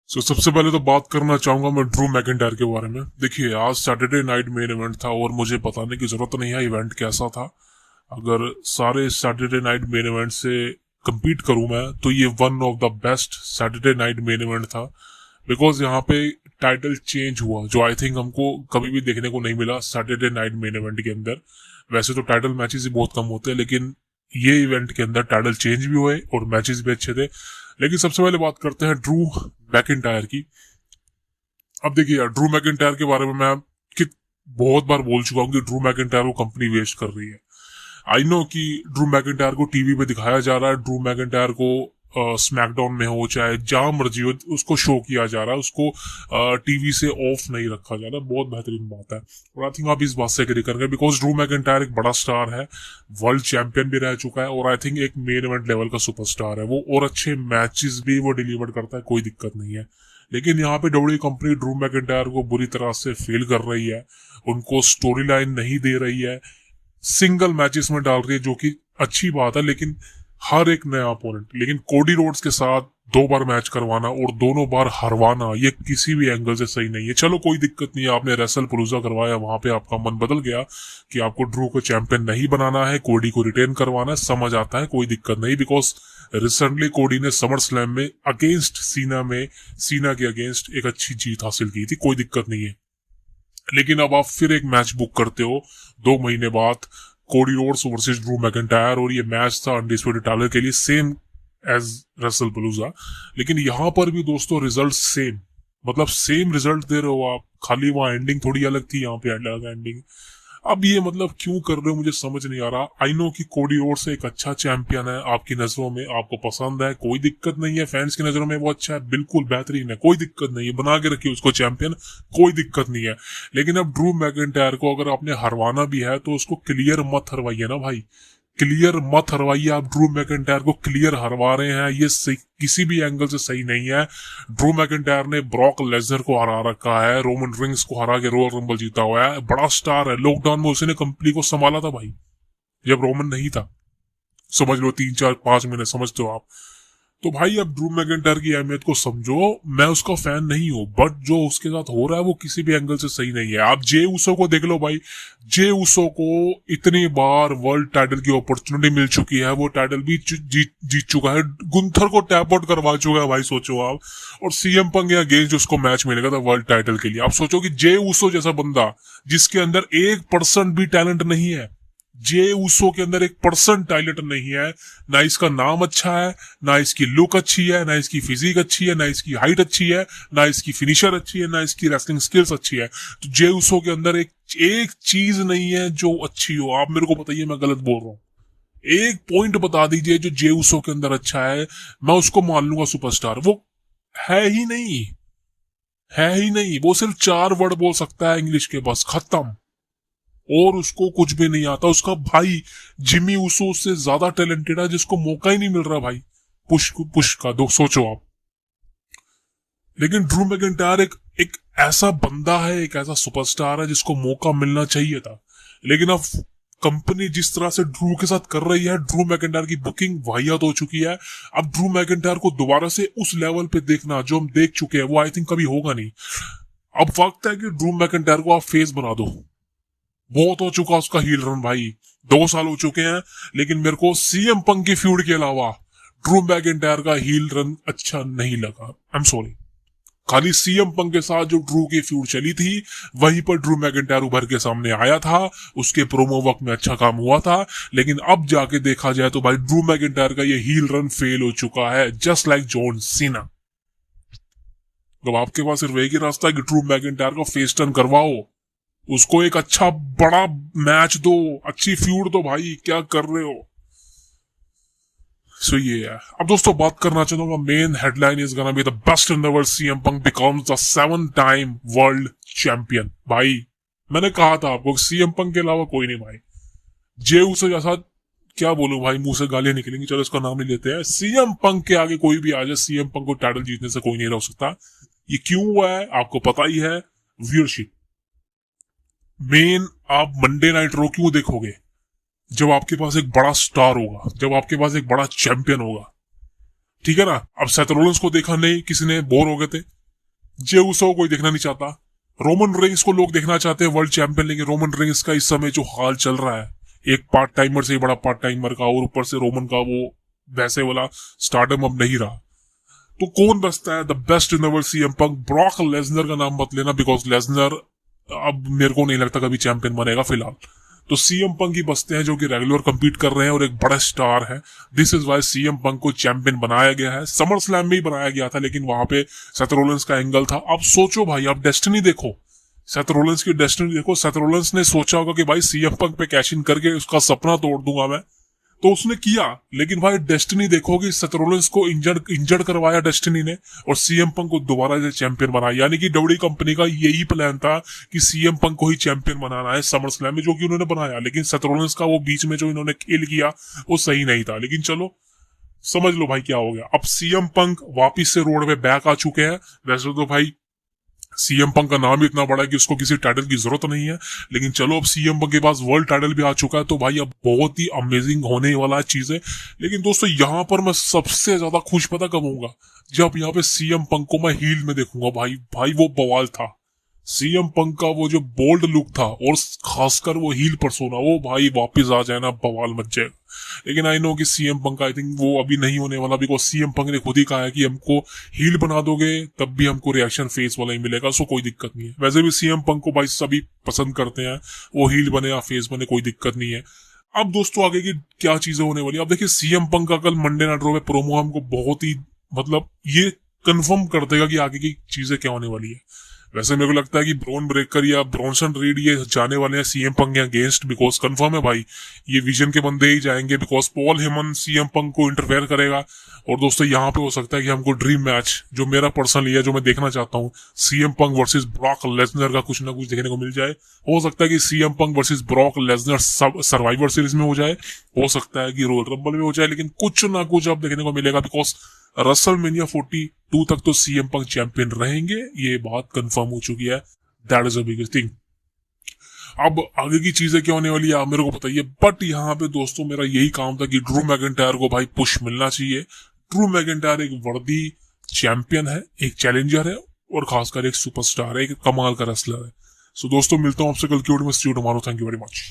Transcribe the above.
सबसे पहले तो बात करना चाहूंगा मैं ड्रू मैकिंटायर के बारे में। देखिए, आज सैटरडे नाइट मेन इवेंट था और मुझे बताने की जरूरत नहीं है इवेंट कैसा था। अगर सारे सैटरडे नाइट मेन इवेंट से compete करूं मैं, तो ये one of the best Saturday night main event था। बिकॉज यहाँ पे टाइटल चेंज हुआ, जो आई थिंक हमको कभी भी देखने को नहीं मिला सैटरडे नाइट मेन इवेंट के अंदर। वैसे तो टाइटल मैचेस ही बहुत कम होते हैं, लेकिन ये इवेंट के अंदर टाइटल चेंज भी हुए और मैचेस भी अच्छे थे। लेकिन सबसे पहले बात करते हैं ड्रू मैकिंटायर की। अब देखिए यार, ड्रू मैकिंटायर के बारे में मैं कि बहुत बार बोल चुका हूँ कि ड्रू मैकिंटायर को कंपनी वेस्ट कर रही है। आई नो कि ड्रू मैकिंटायर को टीवी पे दिखाया जा रहा है, ड्रू मैकिंटायर को स्मैकडाउन में हो चाहे जहां मर्जी हो उसको शो किया जा रहा है, उसको टीवी से ऑफ नहीं रखा जा रहा। बहुत बेहतरीन बात है और आई थिंक आप इस बात से एग्री करेंगे, बिकॉज ड्रू मैकिंटायर एक बड़ा स्टार है, वर्ल्ड चैंपियन भी रह चुका है और आई थिंक एक मेन इवेंट लेवल का सुपरस्टार है वो, और अच्छे मैचेस भी वो डिलीवर करता है, कोई दिक्कत नहीं है। लेकिन यहाँ पे डब्ल्यूडब्ल्यूई कंपनी ड्रू मैकिंटायर को बुरी तरह से फेल कर रही है, उनको स्टोरी लाइन नहीं दे रही है, सिंगल मैचेस में डाल रही है, जो कि अच्छी बात है, लेकिन हर एक नया अपोनेंट। लेकिन कोडी रोड्स के साथ 2 बार मैच करवाना और दोनों बार हरवाना, ये किसी भी एंगल से सही नहीं है। चलो कोई दिक्कत नहीं है, आपने रेसल पलूजा करवाया, वहां पे आपका मन बदल गया कि आपको ड्रू को चैंपियन नहीं बनाना है, कोडी को रिटेन करवाना है, समझ आता है, कोई दिक्कत नहीं। बिकॉज रिसेंटली कोडी ने समर स्लैम में अगेंस्ट सीना के अगेंस्ट एक अच्छी जीत हासिल की थी, कोई दिक्कत नहीं है। लेकिन अब आप फिर एक मैच बुक करते हो 2 महीने बाद, Cody Rhodes versus Drew McIntyre, और ये मैच था अनडिस्प्यूटेड टाइटल के लिए, सेम एज रेसल पलूजा। लेकिन यहां पर भी दोस्तों रिजल्ट सेम, मतलब सेम रिजल्ट दे रहे हो आप, खाली वहां एंडिंग थोड़ी अलग थी, यहाँ पे अलग एंडिंग। अब ये मतलब क्यों कर रहे हो, मुझे समझ नहीं आ रहा। आई नो कि कोडी रोड्स एक अच्छा चैंपियन है आपकी नजरों में, आपको पसंद है, कोई दिक्कत नहीं है, फैंस की नजरों में वो अच्छा है, बिल्कुल बेहतरीन है, कोई दिक्कत नहीं है, बना के रखिए उसको चैंपियन, कोई दिक्कत नहीं है। लेकिन अब ड्रू मैकिंटायर को अगर आपने हरवाना भी है तो उसको क्लियर मत हरवाइए ना भाई, क्लियर मत हरवाइए। आप ड्रू मैकिंटायर को क्लियर हरवा रहे हैं, ये सही, किसी भी एंगल से सही नहीं है। ड्रू मैकिंटायर ने ब्रॉक लेजनर को हरा रखा है, रोमन रिंग्स को हरा के रॉयल रंबल जीता हुआ है, बड़ा स्टार है। लॉकडाउन में उसने कंपनी को संभाला था भाई, जब रोमन नहीं था, समझ लो 3 4 5 महीने, समझते हो आप। तो भाई अब ड्रू मैकिंटायर की अहमियत को समझो। मैं उसका फैन नहीं हूं, बट जो उसके साथ हो रहा है वो किसी भी एंगल से सही नहीं है। आप जे उसो को देख लो भाई, जे उसो को इतनी बार वर्ल्ड टाइटल की अपॉर्चुनिटी मिल चुकी है, वो टाइटल भी जीत चुका है, गुंथर को टैप आउट करवा चुका है भाई, सोचो आप। और सीएम पंग या अगेंस्ट उसको मैच मिलेगा था वर्ल्ड टाइटल के लिए। आप सोचो कि जे उसो जैसा बंदा, जिसके अंदर 1% भी टैलेंट नहीं है, जे उसो के अंदर 1% टैलेंट नहीं है, ना इसका नाम अच्छा है, ना इसकी लुक अच्छी है, ना इसकी फिजिक अच्छी है, ना इसकी हाइट अच्छी है, ना इसकी फिनिशर अच्छी है, ना इसकी रेसलिंग स्किल्स अच्छी है। तो जे उसो के अंदर एक चीज नहीं है जो अच्छी हो। आप मेरे को बताइए मैं गलत बोल रहा हूँ, एक पॉइंट बता दीजिए जो जे उसो के अंदर अच्छा है, मैं उसको मान लूंगा सुपरस्टार। वो है ही नहीं, है ही नहीं। वो सिर्फ 4 वर्ड बोल सकता है इंग्लिश के, बस खत्म, और उसको कुछ भी नहीं आता। उसका भाई जिमी उसो उससे ज्यादा टैलेंटेड है, जिसको मौका ही नहीं मिल रहा भाई, पुश का दो, सोचो आप। लेकिन ड्रू मैकिंटायर एक ऐसा बंदा है, एक ऐसा सुपरस्टार है जिसको मौका मिलना चाहिए था। लेकिन अब कंपनी जिस तरह से ड्रू के साथ कर रही है, ड्रू मैकिंटायर की बुकिंग वाहियात हो चुकी है। अब ड्रू मैकिंटायर को दोबारा से उस लेवल पे देखना जो हम देख चुके हैं, वो आई थिंक कभी होगा नहीं। अब वक्त है कि ड्रू मैकिंटायर को आप फेस बना दो। बहुत हो चुका उसका हील रन भाई, 2 साल हो चुके हैं। लेकिन मेरे को सीएम पंक की फ्यूड के अलावा ड्रू मैकिंटायर का हील रन अच्छा नहीं लगा। आई एम सॉरी, खाली सीएम पंक के साथ जो ड्रू की फ्यूड चली थी, वहीं पर ड्रू मैकिंटायर उभर के सामने आया था, उसके प्रोमो वक्त में अच्छा काम हुआ था। लेकिन अब जाके देखा जाए तो भाई ड्रू मैकिंटायर का ये हील रन फेल हो चुका है, जस्ट लाइक जॉन सीना। तो आपके पास सिर्फ एक ही रास्ता है कि ड्रू मैकिंटायर को फेस टर्न करवाओ, उसको एक अच्छा बड़ा मैच दो, अच्छी फ्यूड दो भाई, क्या कर रहे हो। सो ये है। अब दोस्तों बात करना चाहूंगा, main headline is gonna be the best in the world, CM Punk becomes the 7 time world champion. भाई मैंने कहा था आपको, सीएम पंक के अलावा कोई नहीं भाई। जे उसे जैसा, क्या बोलूं भाई, मुंह से गालियां निकलेंगी, चलो इसका नाम नहीं लेते हैं। सीएम पंक के आगे कोई भी आ जाए, सीएम पंक को टाइटल जीतने से कोई नहीं रोक सकता। ये क्यों हुआ है आपको पता ही है, व्यूअरशिप। मेन आप मंडे नाइट रो क्यों देखोगे, जब आपके पास एक बड़ा स्टार होगा, जब आपके पास एक बड़ा चैंपियन होगा, ठीक है ना। अब सेथ रोलिंस को देखा नहीं किसी ने, बोर हो गए थे, जे उसो कोई देखना नहीं चाहता। रोमन रेंस को लोग देखना चाहते हैं वर्ल्ड चैंपियन, लेकिन रोमन रेंस का इस समय जो हाल चल रहा है, एक पार्ट टाइमर से ही बड़ा पार्ट टाइमर का, और ऊपर से रोमन का वो वैसे वाला स्टारडम अब नहीं रहा। तो कौन बचता है the best in the world? CM Punk. Brock Lesnar का नाम मत लेना, बिकॉज लेसनर अब मेरे को नहीं लगता कभी चैंपियन बनेगा फिलहाल। तो सीएम पंक ही बचते हैं जो कि रेगुलर compete कर रहे हैं और एक बड़ा स्टार है। This is why CM Punk को चैंपियन बनाया गया है। समर स्लैम में ही बनाया गया था, लेकिन वहां पे सेथ रोलेंस का एंगल था। अब सोचो भाई, आप डेस्टिनी देखो, सेथ रोलेंस की डेस्टिनी देखो। सेथ रोलेंस ने सोचा होगा कि भाई सीएम पंक पे कैश इन करके उसका सपना तोड़ दूंगा मैं, तो उसने किया। लेकिन भाई डेस्टिनी देखो कि सेथ रोलेंस को इंजर्ड करवाया डेस्टिनी ने, और सीएम पंक को दोबारा से चैंपियन बनाया। यानी कि डब्ल्यूडब्ल्यूई कंपनी का यही प्लान था कि सीएम पंक को ही चैंपियन बनाना है समर स्लैम में, जो कि उन्होंने बनाया। लेकिन सेथ रोलेंस का वो बीच में जो इन्होंने खेल किया वो सही नहीं था। लेकिन चलो समझ लो भाई क्या हो गया। अब सीएम पंक वापिस से रोड पे बैक आ चुके हैं। वैसे तो भाई सीएम पंक का नाम ही इतना बड़ा है कि उसको किसी टाइटल की जरूरत नहीं है, लेकिन चलो अब सीएम पंक के पास वर्ल्ड टाइटल भी आ चुका है, तो भाई अब बहुत ही अमेजिंग होने वाला चीज है। लेकिन दोस्तों यहाँ पर मैं सबसे ज्यादा खुश पता कब होऊंगा? जब यहाँ पे सीएम पंक को मैं हील में देखूंगा। भाई भाई वो बवाल था। सीएम पंक का वो जो बोल्ड लुक था, और खासकर वो हील परसोना, वो भाई वापस आ जाए ना, बवाल मच जाएगा। लेकिन आई नो कि सीएम पंक आई थिंक वो अभी नहीं होने वाला, बिकॉज सीएम पंक ने खुद ही कहा है कि हमको हील बना दोगे तब भी हमको रिएक्शन फेस वाला ही मिलेगा, सो कोई दिक्कत नहीं है। वैसे भी सीएम पंक को भाई सभी पसंद करते हैं, वो हील बने या फेस बने कोई दिक्कत नहीं है। अब दोस्तों आगे की क्या चीजें होने वाली है, अब देखिए सीएम पंक का कल मंडे नाइट रॉ में प्रोमो हमको बहुत ही मतलब ये कंफर्म कर देगा कि आगे की चीजें क्या होने वाली है। वैसे मेरे को लगता है कि ब्रॉन ब्रेकर या ब्रॉन्सन रीड ये जाने वाले हैं सीएम पंक के अगेंस्ट, बिकॉज कंफर्म है भाई ये विजन के बंदे ही जाएंगे, because Paul Heyman CM Punk को इंटरफेयर करेगा। और दोस्तों यहाँ पे हो सकता है कि हमको ड्रीम मैच, जो मेरा पर्सनली है, जो मैं देखना चाहता हूँ, CM Punk versus Brock Lesnar का कुछ ना कुछ देखने को मिल जाए। हो सकता है कि CM Punk versus Brock Lesnar survivor series में हो जाए, हो सकता है कि रॉयल रंबल में हो जाए, लेकिन कुछ ना कुछ अब देखने को मिलेगा, बिकॉज रेसलमेनिया 42 तक तो सीएम पंक चैंपियन रहेंगे, ये बात कंफर्म हो चुकी है। That is a biggest thing. अब आगे की चीजें क्या होने वाली है आप मेरे को बताइए। बट यहाँ पे दोस्तों मेरा यही काम था कि ड्रू मैकिंटायर को भाई पुश मिलना चाहिए। ड्रू मैकिंटायर एक वर्दी चैंपियन है, एक चैलेंजर है, और खासकर एक सुपरस्टार है, एक कमाल का रेसलर है। सो दोस्तों मिलता हूँ आपसे कल की वीडियो में। See you tomorrow. Thank you very much.